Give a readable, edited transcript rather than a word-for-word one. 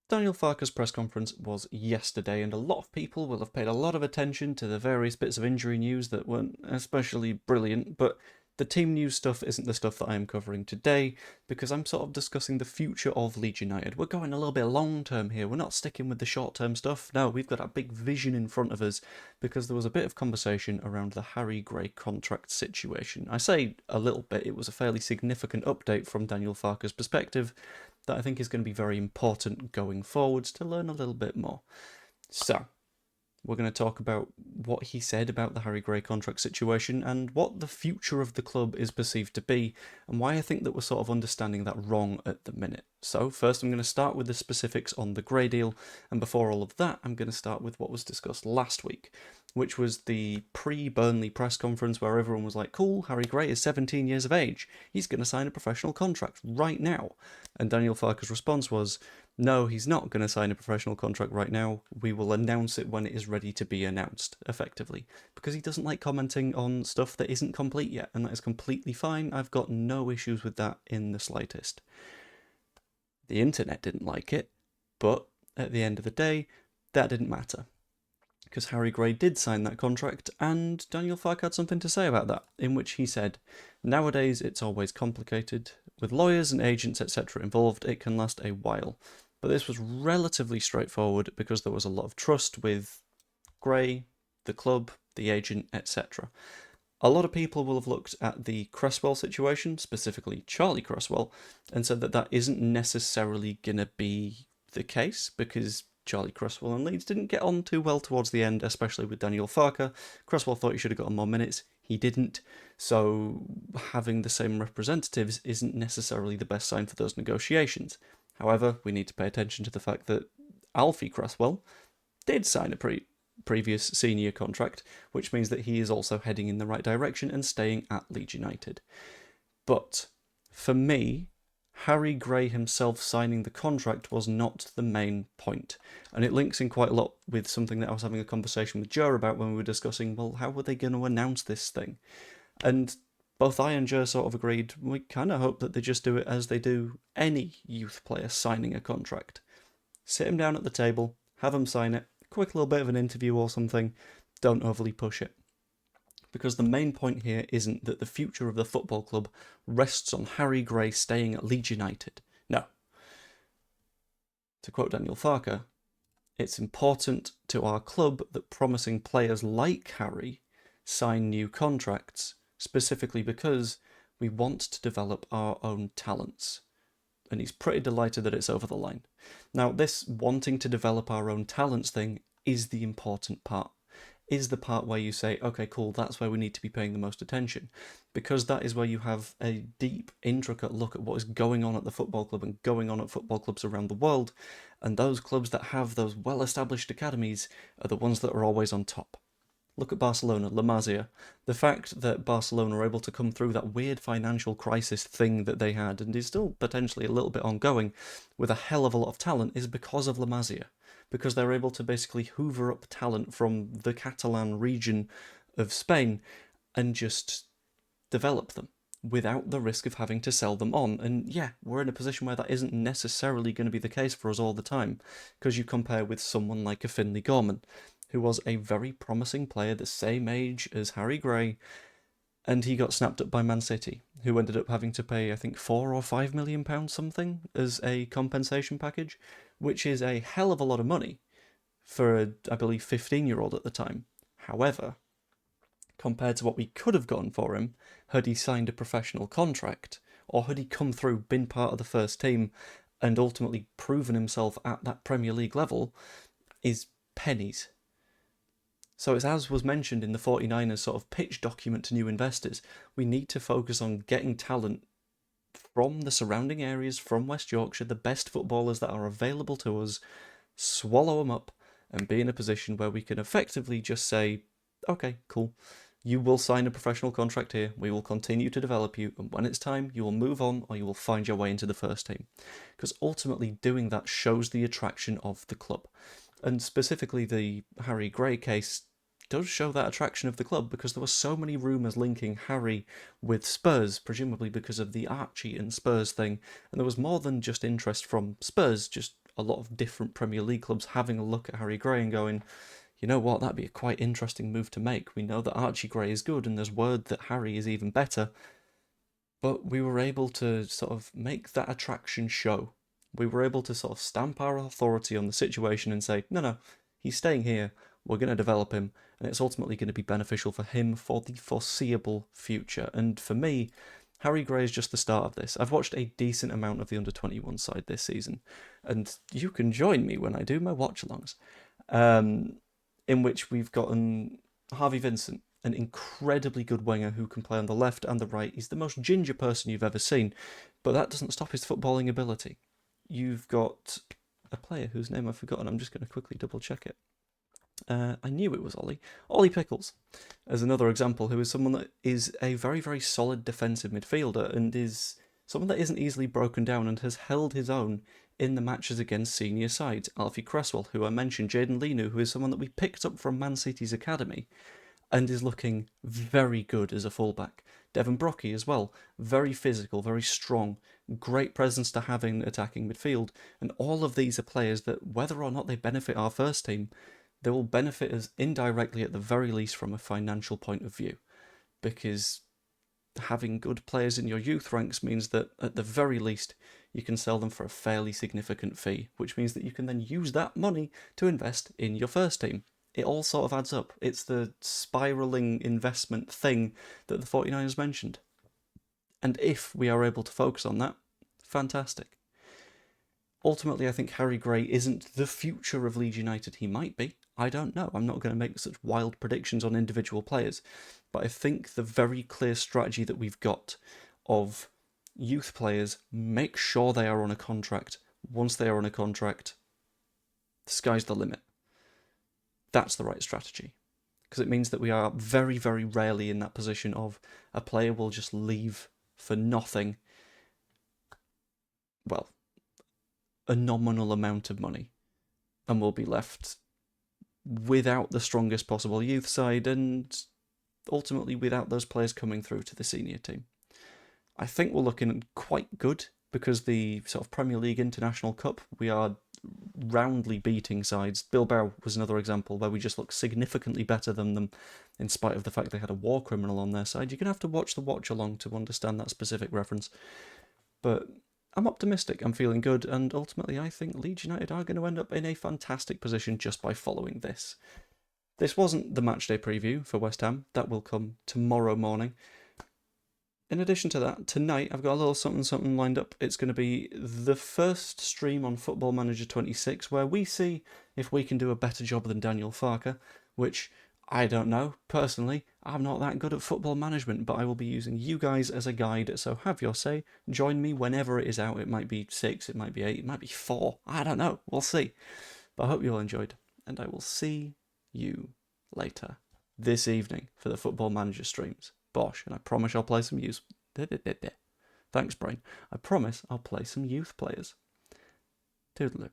Daniel Farke's press conference was yesterday, and a lot of people will have paid a lot of attention to the various bits of injury news that weren't especially brilliant, but the team news stuff isn't the stuff that I am covering today, because I'm sort of discussing the future of Leeds United. We're going a little bit long term here, we're not sticking with the short term stuff. No, we've got a big vision in front of us, because there was a bit of conversation around the Harry Gray contract situation. I say a little bit, it was a fairly significant update from Daniel Farke's perspective, that I think is going to be very important going forwards to learn a little bit more. So, we're going to talk about what he said about the Harry Gray contract situation and what the future of the club is perceived to be, and why I think that we're sort of understanding that wrong at the minute. So, first, I'm going to start with the specifics on the Gray deal, and before all of that, I'm going to start with what was discussed last week, which was the pre-Burnley press conference where everyone was like, cool, Harry Gray is 17 years of age, he's going to sign a professional contract right now. And Daniel Farke's response was, no, he's not going to sign a professional contract right now. We will announce it when it is ready to be announced, effectively. Because he doesn't like commenting on stuff that isn't complete yet, and that is completely fine. I've got no issues with that in the slightest. The internet didn't like it, but at the end of the day, that didn't matter. Because Harry Gray did sign that contract, and Daniel Farke had something to say about that, in which he said, nowadays it's always complicated. With lawyers and agents, etc. involved, it can last a while. But this was relatively straightforward because there was a lot of trust with Gray, the club, the agent, etc. A lot of people will have looked at the Cresswell situation, specifically Charlie Cresswell, and said that that isn't necessarily going to be the case because Charlie Cresswell and Leeds didn't get on too well towards the end, especially with Daniel Farke. Cresswell thought he should have gotten more minutes. He didn't. So having the same representatives isn't necessarily the best sign for those negotiations. However, we need to pay attention to the fact that Alfie Cresswell did sign a previous senior contract, which means that he is also heading in the right direction and staying at Leeds United. But for me, Harry Gray himself signing the contract was not the main point. And it links in quite a lot with something that I was having a conversation with Joe about when we were discussing, well, how were they going to announce this thing? And both I and Joe sort of agreed, we kind of hope that they just do it as they do any youth player signing a contract. Sit him down at the table, have him sign it, quick little bit of an interview or something, don't overly push it. Because the main point here isn't that the future of the football club rests on Harry Gray staying at Leeds United. No. To quote Daniel Farke, it's important to our club that promising players like Harry sign new contracts, specifically because we want to develop our own talents. And he's pretty delighted that it's over the line. Now, this wanting to develop our own talents thing is the important part. Is the part where you say, okay, cool, that's where we need to be paying the most attention. Because that is where you have a deep, intricate look at what is going on at the football club and going on at football clubs around the world. And those clubs that have those well-established academies are the ones that are always on top. Look at Barcelona, La Masia. The fact that Barcelona are able to come through that weird financial crisis thing that they had, and is still potentially a little bit ongoing, with a hell of a lot of talent, is because of La Masia. Because they're able to basically hoover up talent from the Catalan region of Spain and just develop them without the risk of having to sell them on. And yeah, we're in a position where that isn't necessarily going to be the case for us all the time, because you compare with someone like a Finley Gorman, who was a very promising player the same age as Harry Gray, and he got snapped up by Man City, who ended up having to pay, I think, £4 or £5 million something as a compensation package, which is a hell of a lot of money for a, I believe, 15-year-old at the time. However, compared to what we could have gotten for him had he signed a professional contract, or had he come through, been part of the first team, and ultimately proven himself at that Premier League level, is pennies. So it's as was mentioned in the 49ers sort of pitch document to new investors, we need to focus on getting talent from the surrounding areas, from West Yorkshire, the best footballers that are available to us, swallow them up, and be in a position where we can effectively just say, okay, cool, you will sign a professional contract here, we will continue to develop you, and when it's time, you will move on or you will find your way into the first team. Because ultimately doing that shows the attraction of the club. And specifically the Harry Gray case does show that attraction of the club, because there were so many rumours linking Harry with Spurs, presumably because of the Archie and Spurs thing, and there was more than just interest from Spurs, just a lot of different Premier League clubs having a look at Harry Gray and going, you know what, that'd be a quite interesting move to make. We know that Archie Gray is good, and there's word that Harry is even better. But we were able to sort of make that attraction show. We were able to sort of stamp our authority on the situation and say, no, he's staying here, we're going to develop him, and it's ultimately going to be beneficial for him for the foreseeable future. And for me, Harry Gray is just the start of this. I've watched a decent amount of the under-21 side this season, and you can join me when I do my watch-alongs, in which we've gotten Harvey Vincent, an incredibly good winger who can play on the left and the right. He's the most ginger person you've ever seen, but that doesn't stop his footballing ability. You've got a player whose name I've forgotten. I'm just going to quickly double-check it. I knew it was Ollie Pickles, as another example, who is someone that is a very, very solid defensive midfielder and is someone that isn't easily broken down and has held his own in the matches against senior sides. Alfie Cresswell, who I mentioned, Jayden Lenu, who is someone that we picked up from Man City's academy and is looking very good as a fullback. Devon Brocky as well, very physical, very strong, great presence to have in attacking midfield, and all of these are players that, whether or not they benefit our first team, they will benefit us indirectly at the very least from a financial point of view, because having good players in your youth ranks means that at the very least you can sell them for a fairly significant fee, which means that you can then use that money to invest in your first team. It all sort of adds up. It's the spiralling investment thing that the 49ers mentioned. And if we are able to focus on that, fantastic. Ultimately, I think Harry Gray isn't the future of Leeds United. He might be. I don't know. I'm not going to make such wild predictions on individual players. But I think the very clear strategy that we've got of youth players, make sure they are on a contract. Once they are on a contract, the sky's the limit. That's the right strategy. Because it means that we are very, very rarely in that position of a player will just leave for nothing. Well, a nominal amount of money, and we'll be left without the strongest possible youth side and ultimately without those players coming through to the senior team. I think we're looking quite good because the sort of Premier League International Cup, we are roundly beating sides. Bilbao was another example where we just look significantly better than them in spite of the fact they had a war criminal on their side. You're going to have to watch the watch along to understand that specific reference. But I'm optimistic, I'm feeling good, and ultimately I think Leeds United are going to end up in a fantastic position just by following this. This wasn't the matchday preview for West Ham, that will come tomorrow morning. In addition to that, tonight I've got a little something lined up. It's going to be the first stream on Football Manager 26 where we see if we can do a better job than Daniel Farker, which I don't know. Personally, I'm not that good at football management, but I will be using you guys as a guide, so have your say. Join me whenever it is out. It might be 6, it might be 8, it might be 4. I don't know. We'll see. But I hope you all enjoyed, and I will see you later this evening for the Football Manager streams. Bosh, and I promise I'll play some youth. Thanks, Brain. I promise I'll play some youth players. Toodaloo.